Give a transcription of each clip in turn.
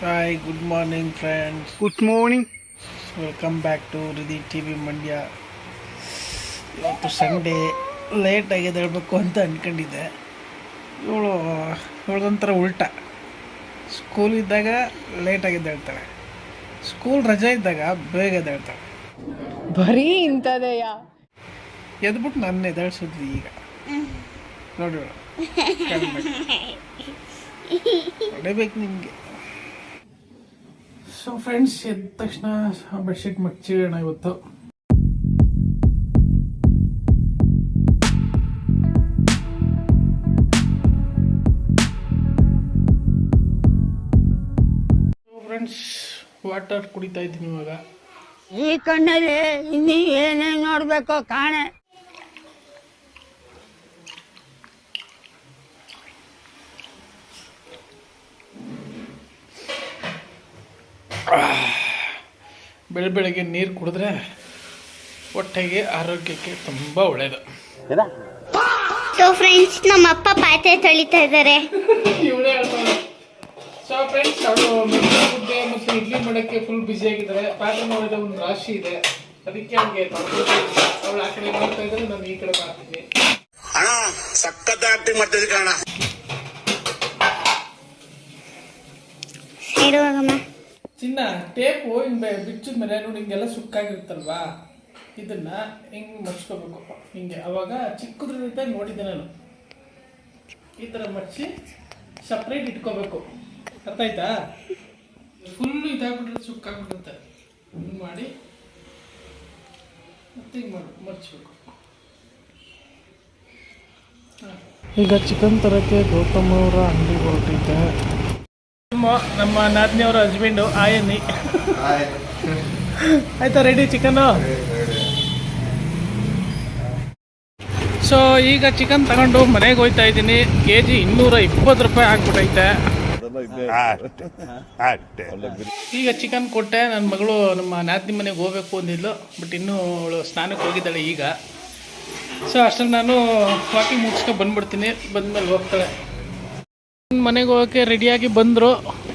Hi, good morning, friends. Good morning. Welcome back to Ridhi TV Mandya. ಇವತ್ತು Sunday ಲೇಟಾಗಿ ಎದ್ದೇಳಬೇಕು ಅಂತ ಅಂದ್ಕೊಂಡಿದ್ದೆ. ಇವಳೊಂಥರ ಉಲ್ಟಾ. ಸ್ಕೂಲ್ ಇದ್ದಾಗ ಲೇಟಾಗಿ ಎದ್ದೇಳ್ತಾಳೆ, ಸ್ಕೂಲ್ ರಜೆ ಇದ್ದಾಗ ಬೇಗ ಎದ್ದೇಳ್ತಾಳೆ. ಬರೀ ಇಂಥದೆಯ ಎದ್ಬಿಟ್ಟು ನನ್ನ ಎದ್ದೇಳಿಸಿದ್ವಿ ಈಗ ನೋಡಿ. ಹೊಡೆಬೇಕು ನಿಮಗೆ. ಸೊ ಫ್ರೆಂಡ್ಸ್, ಎದ್ದ ತಕ್ಷಣ ಬೆಡ್ಶೀಟ್ ಮಡ್ಚಿಡೋಣ ಇವತ್ತು. ಫ್ರೆಂಡ್ಸ್, ವಾಟರ್ ಕುಡಿತಾ ಇದ್ದೀನಿ ಇವಾಗ. ಈ ಕಣ್ಣಲ್ಲಿ ಇನ್ನೀ ಏನೇನು ನೋಡ್ಬೇಕೋ ಕಾಣೆ. ಬೆಳಗ್ಗೆ ನೀರು ಕುಡಿದ್ರೆ ಹೊಟ್ಟೆಗೆ ಆರೋಗ್ಯಕ್ಕೆ ತುಂಬ ಒಳ್ಳೆಯದು. ಸೊ ಫ್ರೆಂಡ್ಸ್, ನಮ್ಮ ಅಪ್ಪ ಪಾತ್ರೆ ತೊಳಿತಾ ಇದ್ದಾರೆ. ಇವಳೇ ಹೇಳ್ತಾಳೆ. ಸೊ ಫ್ರೆಂಡ್ಸ್, ಅವಳು ಮುದ್ದೆ ಮತ್ತು ಇಡ್ಲಿ ಮಾಡೋಕ್ಕೆ ಫುಲ್ ಬ್ಯುಸಿ ಆಗಿದ್ದಾರೆ. ಪಾತ್ರೆ ಮಾಡಿದ ಒಂದು ರಾಶಿ ಇದೆ, ಅದಕ್ಕೆ ಅವ್ನಿಗೆ ಅವಳು ಆ ಕಡೆ ಮಾಡ್ತಾ ಇದ್ದಾರೆ, ನಾನು ಈ ಕಡೆ ಮಾಡ್ತೀನಿ. ಸಖತ್ ಆಕ್ಟಿಂಗ್ ಮಾಡ್ತಿದ್ದೆ ಕಣ. ಚಿನ್ನ ಟೇಪು ಹಿಂಗೆ ಬಿಚ್ಚಿದ ಮೇಲೆ ನೋಡಿ ಹಿಂಗೆಲ್ಲ ಸುಕ್ಕಾಗಿರುತ್ತಲ್ವಾ, ಇದನ್ನ ಹಿಂಗೆ ಮಡ್ಚ್ಕೋಬೇಕು ಹಿಂಗೆ. ಅವಾಗ ಚಿಕ್ಕದ್ರಿಂದ ನೋಡಿದ್ದೆ ನಾನು, ಈ ಥರ ಮಡ್ಚಿ ಸಪ್ರೇಟ್ ಇಟ್ಕೋಬೇಕು. ಅರ್ಥ ಆಯ್ತಾ? ಫುಲ್ಲು ಇದಾಗ್ಬಿಟ್ರೆ ಸುಕ್ಕಾಗ್ಬಿಡುತ್ತೆ. ಹಿಂಗೆ ಮಾಡಿ ಮತ್ತೆ ಹಿಂಗೆ ಮಡ್ಚಬೇಕು. ಈಗ ಚಿಕನ್ ತರಕ್ಕೆ ಗೌತಮ್ ಅವರ ಅಂಗಡಿಗೆ ಹೊರಟಿದ್ದೆ. ನಮ್ಮ ನಾದಿನಿಯವರ ಹಸ್ಬೆಂಡು ಆಯನಿ. ಆಯ್ತಾ ರೆಡಿ ಚಿಕನ್ನು? ಸೊ ಈಗ ಚಿಕನ್ ತಗೊಂಡು ಮನೆಗೆ ಹೋಗ್ತಾ ಇದ್ದೀನಿ. KG 220 ರೂಪಾಯಿ ಆಗ್ಬಿಟ್ಟೈತೆ. ಈಗ ಚಿಕನ್ ಕೊಟ್ಟೆ. ನನ್ನ ಮಗಳು ನಮ್ಮ ನಾದಿನಿ ಮನೆಗೆ ಹೋಗ್ಬೇಕು ಅಂದಿದ್ಲು, ಬಟ್ ಇನ್ನೂ ಅವಳು ಸ್ನಾನಕ್ಕೆ ಹೋಗಿದ್ದಾಳೆ ಈಗ. ಸೊ ಅಷ್ಟರಲ್ಲಿ ನಾನು ವಾಕಿಂಗ್ ಮುಗಿಸ್ಕೊಂಡು ಬಂದ್ಬಿಡ್ತೀನಿ. ಬಂದಮೇಲೆ ಹೋಗ್ತಾಳೆ. ಮನೆಗೆ ಹೋಗೋಕ್ಕೆ ರೆಡಿಯಾಗಿ ಬಂದರು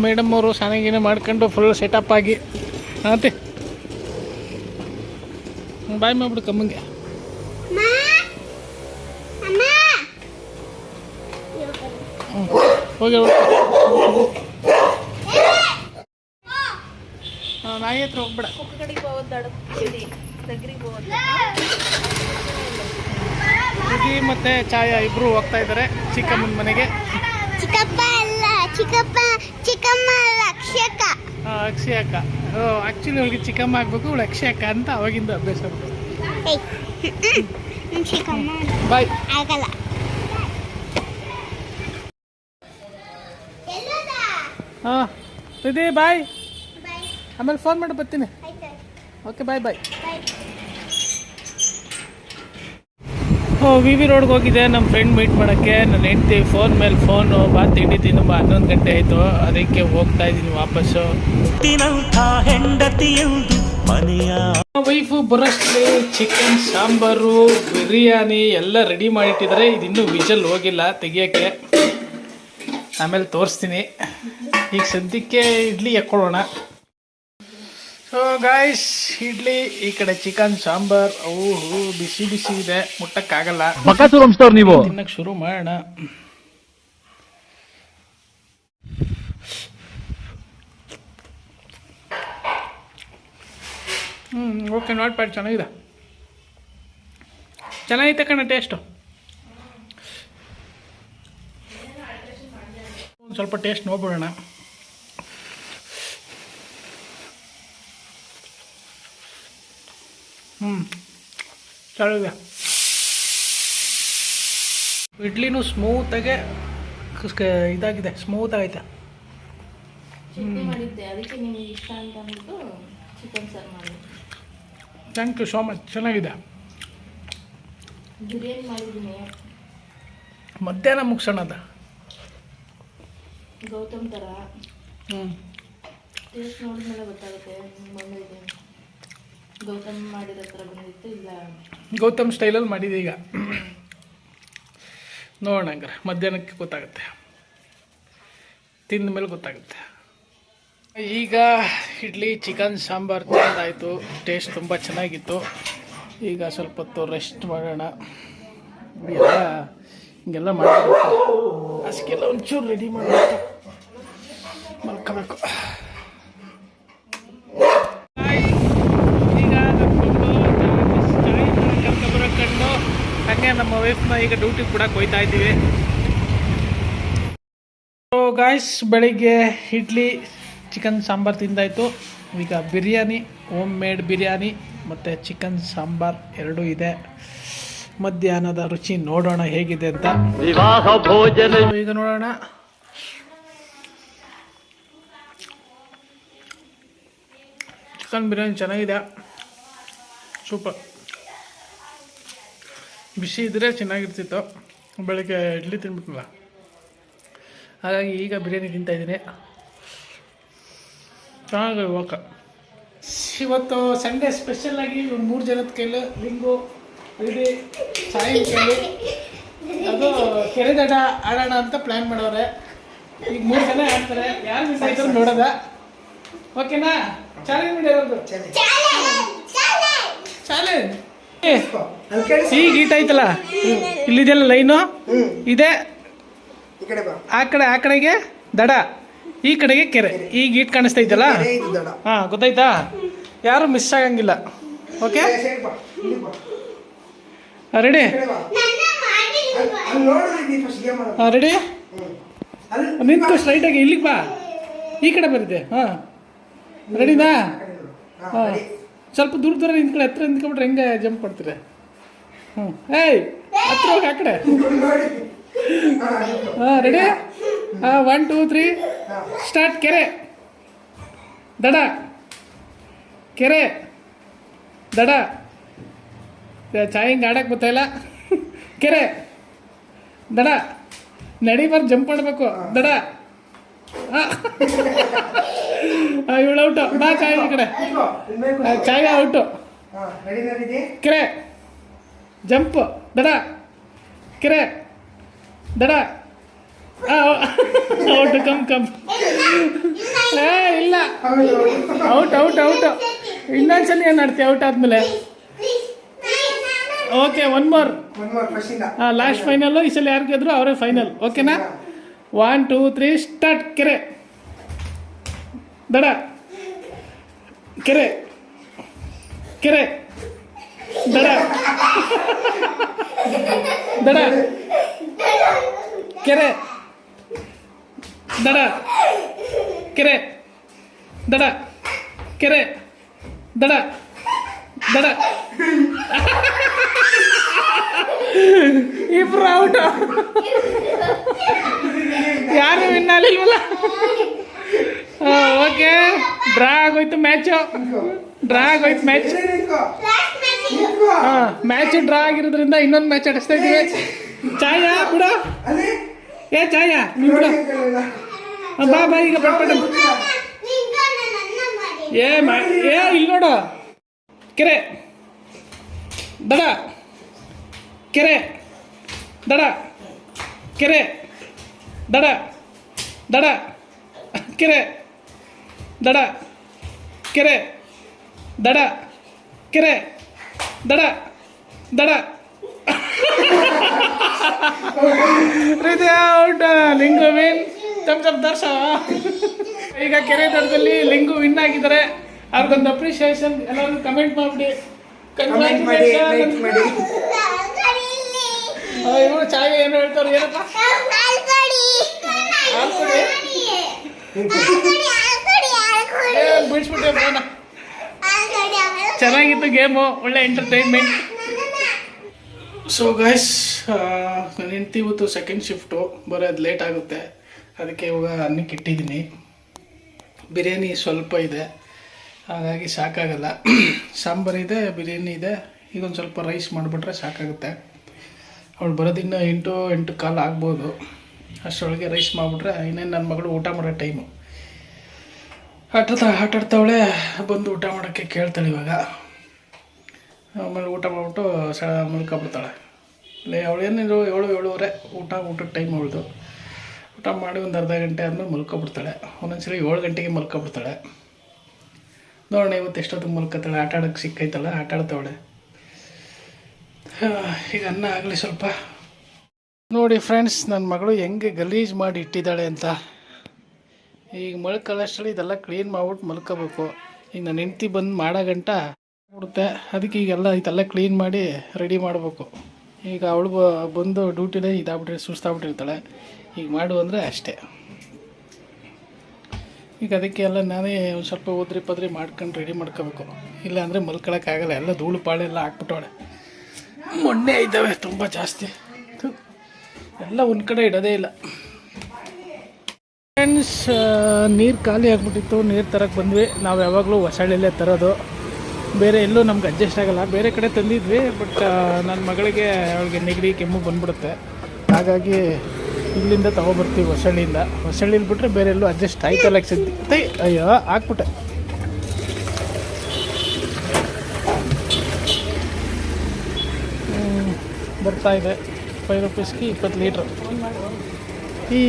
ಮೇಡಮ್ ಅವರು. ಸ್ನಾನ ಮಾಡ್ಕೊಂಡು ಫುಲ್ ಸೆಟಪ್ ಆಗಿ ಆತೆ ಬಾಯ್ ಮಾಡ್ಬಿಡು ಕಮ್ಮಂಗೆ. ಹೋಗಿ ನಾಯಿ ಹತ್ರ ಹೋಗ್ಬೇಡ. ರಿಧಿ ಮತ್ತೆ ಛಾಯಾ ಇಬ್ರು ಹೋಗ್ತಾ ಇದ್ದಾರೆ ಚಿಕ್ಕಮ್ಮನ ಮನೆಗೆ. ಚಿಕ್ಕಪ್ಪ ಅಲ್ಲ, ಚಿಕ್ಕಮ್ಮ ಅಲ್ಲ, ಅಕ್ಷಯಕ್ಕ. ಅಕ್ಷಯಕ್ಕ. ಆ್ಯಕ್ಚುಲಿ ಅವಳಿಗೆ ಚಿಕ್ಕಮ್ಮ ಆಗ್ಬೇಕು, ಅವಳು ಅಕ್ಷಯಕ್ಕ ಅಂತ ಅವಾಗಿಂದ ಅಭ್ಯಾಸ. ಬಾಯ್. ಆಗಲ್ಲ. ಹಾಂ ರಿಧಿ ಬಾಯ್. ಆಮೇಲೆ ಫೋನ್ ಮಾಡಿ ಬರ್ತೀನಿ. ಓಕೆ ಬಾಯ್ ಬಾಯ್. VV ರೋಡ್ಗೆ ಹೋಗಿದೆ ನಮ್ಮ ಫ್ರೆಂಡ್ ಮೀಟ್ ಮಾಡೋಕ್ಕೆ. ನನ್ನ ಹೆಂಡ್ತಿ ಫೋನ್ ಮೇಲೆ ಫೋನು ಬಾ ತಿಂಡಿ ತಿನ್ನು ಬಾ, 11 ಗಂಟೆ ಆಯಿತು, ಅದಕ್ಕೆ ಹೋಗ್ತಾ ಇದ್ದೀನಿ ವಾಪಸ್ಸು. ವೈಫು ಬರೋಷ್ಟೇ ಚಿಕನ್ ಸಾಂಬಾರು ಬಿರಿಯಾನಿ ಎಲ್ಲ ರೆಡಿ ಮಾಡಿಟ್ಟಿದ್ದಾರೆ. ಇದಿನ್ನೂ ವಿಜಲ್ ಹೋಗಿಲ್ಲ ತೆಗಿಯೋಕ್ಕೆ, ಆಮೇಲೆ ತೋರಿಸ್ತೀನಿ. ಈಗ ಸದ್ಯಕ್ಕೆ ಇಡ್ಲಿ ಹಾಕ್ಕೊಳ್ಳೋಣ. ಸೊ ಗಾಯ್ಸ್, ಇಡ್ಲಿ ಈ ಕಡೆ ಚಿಕನ್ ಸಾಂಬಾರ್. ಅವು ಬಿಸಿ ಬಿಸಿ ಇದೆ, ಮುಟ್ಟಕ್ಕಾಗಲ್ಲ. ನೀವು ತಿನ್ನಕ್ಕೆ ಶುರು ಮಾಡೋಣ. ಓಕೆ, ನಾಟ್ ಬ್ಯಾಡ್, ಚೆನ್ನಾಗಿದೆ. ಚೆನ್ನಾಗೈತೆ ಕಣ ಟೇಸ್ಟು. ಒಂದು ಸ್ವಲ್ಪ ಟೇಸ್ಟ್ ನೋಡ್ಬಿಡೋಣ. ಚೆನ್ನಾಗಿದೆ. ಇಡ್ಲಿನೂ ಸ್ಮೂತಾಗೆ ಇದಾಗಿದೆ, ಸ್ಮೂತಾಗೈತೆ. Thank you so much. ಚೆನ್ನಾಗಿದೆ. ಮಧ್ಯಾಹ್ನ ಮುಗಿಸೋಣ ಅದ ಗೌತಮ್ ಥರ. ಟೇಸ್ಟ್ ನೋಡಿದ್ಮೇಲೆ ಗೊತ್ತಾಗುತ್ತೆ ಬಂದಿದೆ. ಗೌತಮ್ ಮಾಡಿರೋ ಥರ ಬಂದಿತ್ತು ಇಲ್ಲ ಗೌತಮ್ ಸ್ಟೈಲಲ್ಲಿ ಮಾಡಿದೆ. ಈಗ ನೋಡೋಣ ಹಂಗಾರೆ ಮಧ್ಯಾಹ್ನಕ್ಕೆ ಗೊತ್ತಾಗುತ್ತೆ, ತಿಂದ ಮೇಲೆ ಗೊತ್ತಾಗುತ್ತೆ. ಈಗ ಇಡ್ಲಿ ಚಿಕನ್ ಸಾಂಬಾರು ತಿಂದಾಯಿತು. ಟೇಸ್ಟ್ ತುಂಬ ಚೆನ್ನಾಗಿತ್ತು. ಈಗ ಸ್ವಲ್ಪ ಹೊತ್ತು ರೆಸ್ಟ್ ಮಾಡೋಣ. ಎಲ್ಲ ಹಿಂಗೆಲ್ಲ ಮಾಡಬೇಕು. ಅಷ್ಟಕ್ಕೆಲ್ಲ ಒಂಚೂರು ರೆಡಿ ಮಾಡಬೇಕು, ಮಲ್ಕೋಬೇಕು. ಈಗ ಕರ್ಕೊಬರಕೊಂಡು ಹಾಗೆ ನಮ್ಮ ವೈಫ್ನ ಈಗ ಡ್ಯೂಟಿಗೆ ಕೂಡ ಕೊಯ್ತಾ ಇದ್ದೀವಿ. ಗಾಯ್ಸ್, ಬೆಳಿಗ್ಗೆ ಇಡ್ಲಿ ಚಿಕನ್ ಸಾಂಬಾರು ತಿಂದಾಯಿತು. ಈಗ ಬಿರಿಯಾನಿ, ಹೋಮ್ ಮೇಡ್ ಬಿರಿಯಾನಿ ಮತ್ತು ಚಿಕನ್ ಸಾಂಬಾರು ಎರಡೂ ಇದೆ. ಮಧ್ಯಾಹ್ನದ ರುಚಿ ನೋಡೋಣ ಹೇಗಿದೆ ಅಂತ. ವಿವಾಹ ಭೋಜನ ಈಗ ನೋಡೋಣ. ಚಿಕನ್ ಬಿರಿಯಾನಿ ಚೆನ್ನಾಗಿದೆ, ಸೂಪರ್. ಬಿಸಿ ಇದ್ದರೆ ಚೆನ್ನಾಗಿರ್ತಿತ್ತು. ಬೆಳಗ್ಗೆ ಇಡ್ಲಿ ತಿನ್ಬಿಟ್ನಲ್ಲ, ಹಾಗಾಗಿ ಈಗ ಬಿರಿಯಾನಿ ತಿಂತಾಯಿದ್ದೀನಿ. ಚೆನ್ನಾಗಿ ಇವಾಗ ಇವತ್ತು ಸಂಡೇ ಸ್ಪೆಷಲಾಗಿ 3 ಜನದ ಕೈಲಿ ಲಿಂಗು ಇಡೀ ಚಾಯ್ ಕೈಲಿ ಅದು ಕೆರೆ ದಡ ಆಡೋಣ ಅಂತ ಪ್ಲ್ಯಾನ್ ಮಾಡವ್ರೆ. ಈಗ 3 ಜನ ಆಡ್ತಾರೆ, ಯಾರು ಮಿಸ್ ಆಯ್ತಾರೆ ನೋಡೋದ. ಓಕೆನಾ? ಚಾಲೆಂಜ್ ಮಾಡಿರೋದು ಚಾಲೆಂಜ್. ಈಗ ಈಟ್ ಆಯ್ತಲ್ಲ, ಇಲ್ಲಿದೆಲ್ಲ ಲೈನು ಇದೆ. ಆ ಕಡೆಗೆ ದಡ, ಈ ಕಡೆಗೆ ಕೆರೆ. ಈಗ ಈಟ್ ಕಾಣಿಸ್ತೈತಲ್ಲ, ಹಾಂ ಗೊತ್ತಾಯ್ತಾ? ಯಾರು ಮಿಸ್ ಆಗಂಗಿಲ್ಲ. Okay, ready? ಹಾಂ ರೆಡಿ. ನಿಂತು ಸ್ಟ್ರೈಟಾಗಿ ಇಲ್ಲಿಗೆ ಬಾ, ಈ ಕಡೆ ಬರುತ್ತೆ. ಹಾಂ ರೆಡಿನಾ? ಹಾಂ, ಸ್ವಲ್ಪ ದೂರ ನಿಂತ್ಕೊಳ್ಳಿ. ಹತ್ರ ನಿಂತ್ಕೊಂಡ್ಬಿಟ್ರೆ ಹೆಂಗೆ ಜಂಪ್ ಮಾಡ್ತೀರ? ಹ್ಞೂ, ಏಯ್ ಹತ್ರ ಹೋಗಿ ಆ ಕಡೆ. ಹಾಂ ರೆಡಿ? ಹಾಂ 1 2 3 ಸ್ಟಾರ್ಟ್. ಕೆರೆ ದಡ, ಕೆರೆ ದಡ. ಚಾಯ್ ಹಿಂಗೆ ಆಡಕ್ಕೆ ಗೊತ್ತಾಯಿಲ್ಲ. ಕೆರೆ ದಡ, ನಡಿಬಾರ್ದು, ಜಂಪ್ ಮಾಡಬೇಕು. ದಡ. ಇವಳು ಔಟು. ಬಾ ಚಾಯ್ ಈ ಕಡೆ. ಚಾಯ್ ಔಟು. ಕೆರೆ ಜಂಪ್, ದಡ, ಕೆರೆ ದಡ. Out, come. ಏ ಇಲ್ಲ, ಔಟ್. ಇನ್ನೊಂದ್ಸಲ ಏನು ಆಡ್ತೀವಿ ಔಟ್ ಆದ್ಮೇಲೆ? Okay, one more. ಹಾಂ, ಲಾಸ್ಟ್ ಫೈನಲ್ಲು. ಈ ಸಲ ಯಾರು ಗೆದ್ರು ಅವರೇ ಫೈನಲ್. ಓಕೆನಾ? 1 2 3 ಸ್ಟಾರ್ಟ್. ಕೆರೆ ದಡ, ಕೆರೆ ದಡ, ಕೆರೆ ದಡ, ಕೆರೆ ದಡ, ಕೆರೆ ದಡ. ಇಬ್ರು ಔಟ್. ಯಾರು ವಿನ್ ಆಗಲಿಲ್ವಲ್ಲ. ಓಕೆ, ಡ್ರಾ ಆಗೋಯ್ತು ಮ್ಯಾಚು. ಹಾಂ, ಮ್ಯಾಚು ಡ್ರಾ ಆಗಿರೋದ್ರಿಂದ ಇನ್ನೊಂದು ಮ್ಯಾಚ್ ಆಡಿಸ್ತಾ ಇದ್ದೀವಿ. ಚಾಯ ಬಿಡ. ಏ ಚಾಯ ನೀವು ಬಿಡ. ಬಾ ಈಗ ಪಟ್ಟ. ಏ ಇಲ್ಲಿ ನೋಡು. ಕೆರೆ ದಡ, ಕೆರೆ ದಡ, ಕೆರೆ ದಡ, ಕೆರೆ ದಡ, ಕೆರೆ ದಡ, ಕೆರೆ ದಡ. ಔಟ್. ಲಿಂಗು ವಿನ್. ತಮ್ಮ ದರ್ಶ. ಈಗ ಕೆರೆ ದಡದಲ್ಲಿ ಲಿಂಗು ವಿನ್ ಆಗಿದ್ದಾರೆ. ಅವ್ರಿಗೊಂದು ಅಪ್ರಿಷಿಯೇಷನ್. ಎಲ್ಲರೂ ಕಮೆಂಟ್ ಮಾಡಿಬಿಡಿ. ಕಂಗ್ರ್ಯಾಚುಲೇಷನ್. ಇವರು ಚಾಯ್ ಏನು ಹೇಳ್ತಾರೆ? ಏನಪ್ಪ? ಬಿಡಿಸ್ಬಿಟ್ಟೆ ಫೋನ. ಚೆನ್ನಾಗಿತ್ತು ಗೇಮು, ಒಳ್ಳೆ ಎಂಟರ್ಟೈನ್ಮೆಂಟ್. ಸೊ ಗೈಸ್, ನನ್ನ ಹೆಂಡತಿ ಇವತ್ತು ಸೆಕೆಂಡ್ ಶಿಫ್ಟು, ಬರೋದು ಲೇಟ್ ಆಗುತ್ತೆ. ಅದಕ್ಕೆ ಇವಾಗ ಅನ್ನಕ್ಕೆ ಇಟ್ಟಿದ್ದೀನಿ. ಬಿರಿಯಾನಿ ಸ್ವಲ್ಪ ಇದೆ, ಹಾಗಾಗಿ ಸಾಕಾಗಲ್ಲ. ಸಾಂಬಾರಿದೆ, ಬಿರಿಯಾನಿ ಇದೆ. ಈಗ ಒಂದು ಸ್ವಲ್ಪ ರೈಸ್ ಮಾಡಿಬಿಟ್ರೆ ಸಾಕಾಗುತ್ತೆ. ಅವಳು ಬರೋದಿನ್ನ 8 ಕಾಲು ಆಗ್ಬೋದು. ಅಷ್ಟರೊಳಗೆ ರೈಸ್ ಮಾಡಿಬಿಟ್ರೆ ಇನ್ನೇನು ನನ್ನ ಮಗಳು ಊಟ ಮಾಡೋ ಟೈಮು. ಆಟಾಡ್ತಾವಳೆ. ಬಂದು ಊಟ ಮಾಡೋಕ್ಕೆ ಕೇಳ್ತಾಳೆ ಇವಾಗ. ಆಮೇಲೆ ಊಟ ಮಾಡಿಬಿಟ್ಟು ಮಲ್ಕೊಬಿಡ್ತಾಳೆ. ಅವಳೇನಿದ್ರು 7-7:30 ಊಟದ ಟೈಮ್ ಅವಳದು. ಊಟ ಮಾಡಿ ಒಂದು ಅರ್ಧ ಗಂಟೆ ಆದಮೇಲೆ ಮಲ್ಕೊಬಿಡ್ತಾಳೆ. ಒಂದೊಂದ್ಸಲ 7 ಗಂಟೆಗೆ ಮಲ್ಕೊಬಿಡ್ತಾಳೆ. ನೋಡೋಣ ಇವತ್ತು ಎಷ್ಟೊತ್ತಿಗೆ ಮಲ್ಕೊತಾಳೆ. ಆಟ ಆಡೋಕ್ಕೆ ಸಿಕ್ಕೈತಲ್ಲ, ಆಟ ಆಡ್ತಾವಳೆ. ಈಗ ಅನ್ನ ಆಗಲಿ ಸ್ವಲ್ಪ. ನೋಡಿ ಫ್ರೆಂಡ್ಸ್, ನನ್ನ ಮಗಳು ಹೆಂಗೆ ಗಲೀಜು ಮಾಡಿ ಇಟ್ಟಿದ್ದಾಳೆ ಅಂತ. ಈಗ ಮಲ್ಕೊಳ್ಳೋಷ್ಟರಲ್ಲಿ ಇದೆಲ್ಲ ಕ್ಲೀನ್ ಮಾಡ್ಬಿಟ್ಟು ಮಲ್ಕೋಬೇಕು. ಈಗ ನನ್ನ ಹೆಂಡ್ತಿ ಬಂದು ಮಾಡೋ ಗಂಟ ಬಿಡುತ್ತೆ. ಅದಕ್ಕೆ ಈಗೆಲ್ಲ ಇದೆಲ್ಲ ಕ್ಲೀನ್ ಮಾಡಿ ರೆಡಿ ಮಾಡಬೇಕು. ಈಗ ಅವಳು ಬಂದು ಡ್ಯೂಟಿಲೇ ಇದಾಗ್ಬಿಟ್ರೆ ಸುಸ್ತಾಗ್ಬಿಟ್ಟಿರ್ತಾಳೆ. ಈಗ ಮಾಡು ಅಂದರೆ ಅಷ್ಟೇ. ಈಗ ಅದಕ್ಕೆ ಎಲ್ಲ ನಾನೇ ಒಂದು ಸ್ವಲ್ಪ ಓದ್ರಿ ಪದ್ರಿ ಮಾಡ್ಕೊಂಡು ರೆಡಿ ಮಾಡ್ಕೋಬೇಕು. ಇಲ್ಲಾಂದರೆ ಮಲ್ಕೊಳಕ್ಕಾಗಲ್ಲ. ಎಲ್ಲ ಧೂಳು ಪಾಳೆಲ್ಲ ಹಾಕ್ಬಿಟ್ಟವಳೆ. ಮೊನ್ನೆ ಇದ್ದಾವೆ ತುಂಬ ಜಾಸ್ತಿ. ಎಲ್ಲ ಒಂದು ಕಡೆ ಇಡೋದೇ ಇಲ್ಲ. ಫ್ರೆಂಡ್ಸ್, ನೀರು ಖಾಲಿ ಆಗಿಬಿಟ್ಟಿತ್ತು. ನೀರು ತರಕ್ಕೆ ಬಂದ್ವಿ. ನಾವು ಯಾವಾಗಲೂ ಹೊಸಳ್ಳಿಲೇ ತರೋದು. ಬೇರೆ ಎಲ್ಲೂ ನಮ್ಗೆ ಅಡ್ಜಸ್ಟ್ ಆಗೋಲ್ಲ. ಬೇರೆ ಕಡೆ ತಂದಿದ್ವಿ, ಬಟ್ ನನ್ನ ಮಗಳಿಗೆ ಅವಳಿಗೆ ನೆಗಡಿ ಕೆಮ್ಮು ಬಂದ್ಬಿಡುತ್ತೆ. ಹಾಗಾಗಿ ಇಲ್ಲಿಂದ ತೊಗೊಬರ್ತೀವಿ, ಹೊಸಳ್ಳಿಯಿಂದ. ಹೊಸಳ್ಳಿಲಿ ಬಿಟ್ಟರೆ ಬೇರೆ ಎಲ್ಲೂ ಅಡ್ಜಸ್ಟ್ ಆಯ್ತಲ್ಲ ಸದ್ಯ. ಅಯ್ಯೋ ಹಾಕ್ಬಿಟ್ಟೆ. ಬರ್ತಾಯಿದೆ 5 ರೂಪೀಸ್ಗೆ 20 ಲೀಟ್ರು. ಈ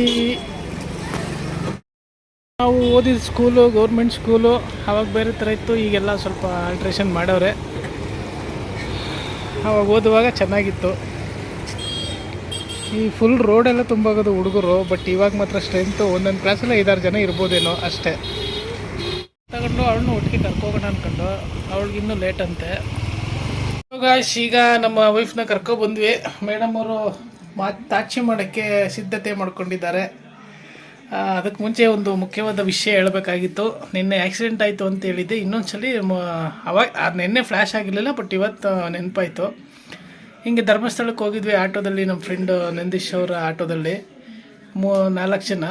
ನಾವು ಓದಿದ ಸ್ಕೂಲು ಗೌರ್ಮೆಂಟ್ ಸ್ಕೂಲು ಆವಾಗ ಬೇರೆ ಥರ ಇತ್ತು. ಈಗೆಲ್ಲ ಸ್ವಲ್ಪ ಆಲ್ಟ್ರೇಷನ್ ಮಾಡವ್ರೆ. ಆವಾಗ ಓದುವಾಗ ಚೆನ್ನಾಗಿತ್ತು. ಈ ಫುಲ್ ರೋಡೆಲ್ಲ ತುಂಬೋಗೋದು ಹುಡುಗರು. ಬಟ್ ಇವಾಗ ಮಾತ್ರ ಸ್ಟ್ರೆಂತು ಒಂದೊಂದು ಕ್ಲಾಸಲ್ಲಿ 5-6 ಜನ ಇರ್ಬೋದೇನೋ ಅಷ್ಟೇ. ತಗೊಂಡು ಅವಳನ್ನು ಒಟ್ಟಿಗೆ ಕರ್ಕೋಗೋಣ ಅಂದ್ಕೊಂಡು, ಅವಳಿಗಿನ್ನೂ ಲೇಟ್ ಅಂತೆ. ಗಾಯ್ಸ್, ಈಗ ನಮ್ಮ ವೈಫ್ನ ಕರ್ಕೊಬಂದ್ವಿ. ಮೇಡಮ್ ಅವರು ತಾಚಿ ಮಾಡೋಕ್ಕೆ ಸಿದ್ಧತೆ ಮಾಡ್ಕೊಂಡಿದ್ದಾರೆ. ಅದಕ್ಕೆ ಮುಂಚೆ ಒಂದು ಮುಖ್ಯವಾದ ವಿಷಯ ಹೇಳಬೇಕಾಗಿತ್ತು. ನಿನ್ನೆ ಆಕ್ಸಿಡೆಂಟ್ ಆಯಿತು ಅಂತ ಹೇಳಿದ್ದೆ. ಇನ್ನೊಂದ್ಸಲಿ ಅವಾಗ ನಿನ್ನೆ ಫ್ಲ್ಯಾಶ್ ಆಗಿರಲಿಲ್ಲ, ಬಟ್ ಇವತ್ತು ನೆನಪಾಯಿತು. ಹಿಂಗೆ ಧರ್ಮಸ್ಥಳಕ್ಕೆ ಹೋಗಿದ್ವಿ ಆಟೋದಲ್ಲಿ, ನಮ್ಮ ಫ್ರೆಂಡು ನಂದೀಶ್ ಅವರ ಆಟೋದಲ್ಲಿ 4 ಜನ.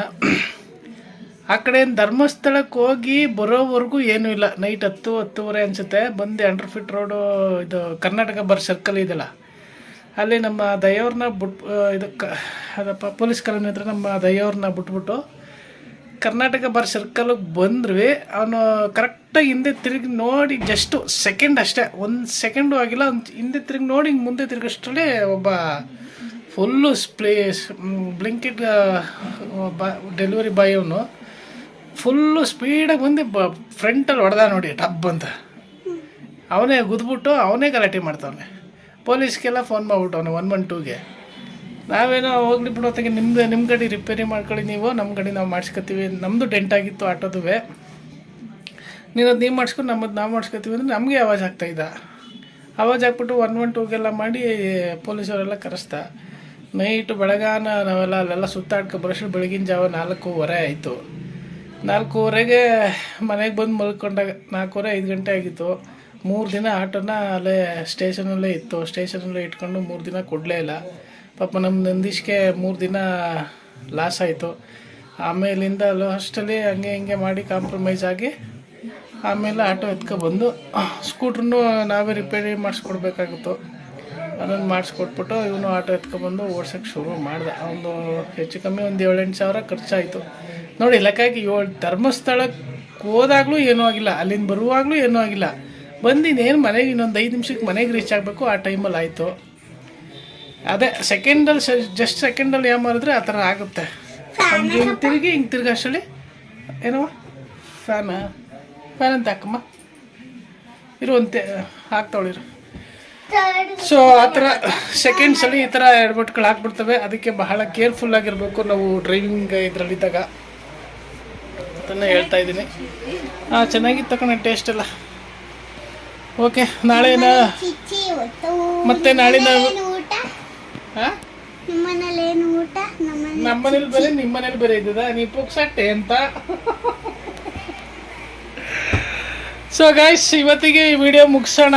ಆ ಕಡೆ ಧರ್ಮಸ್ಥಳಕ್ಕೆ ಹೋಗಿ ಬರೋವರೆಗೂ ಏನೂ ಇಲ್ಲ. ನೈಟ್ 10-10:30 ಅನಿಸುತ್ತೆ. ಬಂದು ಅಂಡರ್ ಫಿಟ್ ರೋಡು, ಇದು ಕರ್ನಾಟಕ ಬರ್ ಸರ್ಕಲ್ ಇದೆಯಲ್ಲ, ಅಲ್ಲಿ ನಮ್ಮ ದಯ್ಯವ್ರನ್ನ ಅದಪ್ಪ ಪೊಲೀಸ್ ಕಾಲೋನಿ ಹತ್ರ ನಮ್ಮ ದಯ್ಯವ್ರನ್ನ ಬಿಟ್ಬಿಟ್ಟು ಕರ್ನಾಟಕ ಬರ್ ಸರ್ಕಲ್ಗೆ ಬಂದ್ವಿ. ಅವನು ಕರೆಕ್ಟಾಗಿ ಹಿಂದೆ ತಿರುಗಿ ನೋಡಿ, ಜಸ್ಟು ಸೆಕೆಂಡ್ ಅಷ್ಟೇ, 1 ಸೆಕೆಂಡು ಆಗಿಲ್ಲ, ಒಂದು ಹಿಂದೆ ತಿರುಗಿ ನೋಡಿ ಹಿಂಗೆ ಮುಂದೆ ತಿರುಗಷ್ಟರಲ್ಲೇ ಒಬ್ಬ ಫುಲ್ಲು ಬ್ಲಿಂಕಿಟ್ ಡೆಲಿವರಿ ಬಾಯ್ ಅವನು ಫುಲ್ಲು ಸ್ಪೀಡಾಗಿ ಬಂದು ಫ್ರಂಟಲ್ಲಿ ಹೊಡೆದ ನೋಡಿ, ಟಬ್ ಅಂತ. ಅವನೇ ಗುದ್ಬಿಟ್ಟು ಅವನೇ ಗಲಾಟೆ ಮಾಡ್ತಾವನೆ. ಪೊಲೀಸ್ಗೆಲ್ಲ ಫೋನ್ ಮಾಡ್ಬಿಟ್ಟವನು 112ಗೆ. ನಾವೇನೋ ಹೋಗ್ಲಿ ಬಿಡೋತ್ತಾಗೆ ನಿಮ್ಮ ಗಾಡಿ ರಿಪೇರಿ ಮಾಡ್ಕೊಳ್ಳಿ ನೀವು, ನಮ್ಮ ಗಾಡಿ ನಾವು ಮಾಡಿಸ್ಕೊತೀವಿ. ನಮ್ಮದು ಡೆಂಟ್ ಆಗಿತ್ತು ಆಟೋದುವೆ. ನೀನು ಅದು ನೀವು ಮಾಡಿಸ್ಕೊಂಡು ನಮ್ಮದು ನಾವು ಮಾಡಿಸ್ಕೊತೀವಿ ಅಂದರೆ ನಮಗೆ ಆವಾಜ್ ಆಗ್ತಾಯಿದ್ದ. ಆವಾಜ್ ಹಾಕ್ಬಿಟ್ಟು 112ಗೆಲ್ಲ ಮಾಡಿ ಪೊಲೀಸವರೆಲ್ಲ ಕರೆಸ್ತಾ. ನೈಟು ಬೆಳಗಾನ ನಾವೆಲ್ಲ ಅಲ್ಲೆಲ್ಲ ಸುತ್ತಾಡ್ಕೊ ಬರೋಷ್ಟು ಬೆಳಗಿನ ಜಾವ 4:15 ಆಯಿತು. 4:15ಗೆ ಮನೆಗೆ ಬಂದು ಮಲ್ಕೊಂಡಾಗ 4:30-5 ಗಂಟೆ ಆಗಿತ್ತು. 3 ದಿನ ಆಟೋನ ಅಲ್ಲೇ ಸ್ಟೇಷನಲ್ಲೇ ಇತ್ತು. ಸ್ಟೇಷನಲ್ಲೇ ಇಟ್ಕೊಂಡು 3 ದಿನ ಕೊಡಲೇ ಇಲ್ಲ. ಪಾಪ ನಮ್ಮ ನಂದೀಶ್ಗೆ 3 ದಿನ ಲಾಸ್ ಆಯಿತು. ಆಮೇಲಿಂದ ಲಾಸ್ಟಲ್ಲಿ ಹಂಗೆ ಹಿಂಗೆ ಮಾಡಿ ಕಾಂಪ್ರಮೈಸ್ ಆಗಿ ಆಮೇಲೆ ಆಟೋ ಎತ್ಕೊಬಂದು ಸ್ಕೂಟ್ರನ್ನೂ ನಾವೇ ರಿಪೇರಿ ಮಾಡಿಸ್ಕೊಡ್ಬೇಕಾಗಿತ್ತು. ಅದನ್ನು ಮಾಡಿಸ್ಕೊಟ್ಬಿಟ್ಟು ಇವನು ಆಟೋ ಎತ್ಕೊಬಂದು ಓಡ್ಸೋಕ್ಕೆ ಶುರು ಮಾಡ್ದೆ. ಒಂದು ಹೆಚ್ಚು ಕಮ್ಮಿ ಒಂದು 7-8 ಸಾವಿರ ಖರ್ಚಾಯಿತು ನೋಡಿ. ಲೆಕ್ಕಾಗಿ ಧರ್ಮಸ್ಥಳಕ್ಕೆ ಹೋದಾಗಲೂ ಏನೂ ಆಗಿಲ್ಲ, ಅಲ್ಲಿಂದ ಬರುವಾಗಲೂ ಏನೂ ಆಗಿಲ್ಲ. ಬಂದಿನೇನು ಮನೆಗೆ ಇನ್ನೊಂದು 5 ನಿಮಿಷಕ್ಕೆ ಮನೆಗೆ ರೀಚ್ ಆಗಬೇಕು. ಆ ಟೈಮಲ್ಲಿ ಆಯಿತು. ಅದೇ ಸೆಕೆಂಡಲ್ಲಿ ಜಸ್ಟ್ ಸೆಕೆಂಡಲ್ಲಿ ಮಾಡಿದ್ರೆ ಆ ಥರ ಆಗುತ್ತೆ. ಹಂಗೆ ಹಿಂಗೆ ತಿರುಗಿ ಅಷ್ಟರಲ್ಲಿ ಏನೋ ಫ್ಯಾನ್ ಅಂತ ಹಾಕಮ್ಮ ಇರುವಂತೆ ಹಾಕ್ತಾವಳಿರು. ಸೊ ಆ ಥರ ಸೆಕೆಂಡ್ಸಲ್ಲಿ ಈ ಥರ ಎಡ್ಬಟ್ಗಳು ಹಾಕ್ಬಿಡ್ತವೆ. ಅದಕ್ಕೆ ಬಹಳ ಕೇರ್ಫುಲ್ಲಾಗಿರಬೇಕು ನಾವು ಡ್ರೈವಿಂಗ್ ಇದರಲ್ಲಿದ್ದಾಗ ಅಂತಲೇ ಹೇಳ್ತಾ ಇದ್ದೀನಿ. ಚೆನ್ನಾಗಿತ್ತು ತಗೊಂಡು ಟೇಸ್ಟ್ ಎಲ್ಲ. ಓಕೆ, ನಾಳೆನ ಮತ್ತೆ ನಾಳೆ ನಾವು ನಮ್ಮ ಮನೇಲಿ ಬೇರೆ ನಿಮ್ಮ ಮನೇಲಿ ಬೇರೆ ಇದ್ದದ ನೀವು ಪುಕ್ಸಟ್ಟೆ ಅಂತ. ಸೊ ಗೈಸ್, ಇವತ್ತಿಗೆ ಈ ವಿಡಿಯೋ ಮುಗಿಸೋಣ.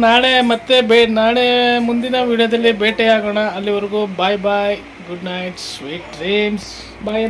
ನಾಳೆ ಮತ್ತೆ ನಾಳೆ ಮುಂದಿನ ವಿಡಿಯೋದಲ್ಲಿ ಭೇಟಿಯಾಗೋಣ. ಅಲ್ಲಿವರೆಗೂ ಬಾಯ್ ಬಾಯ್, ಗುಡ್ ನೈಟ್, ಸ್ವೀಟ್ ಡ್ರೀಮ್ಸ್. ಬಾಯ್.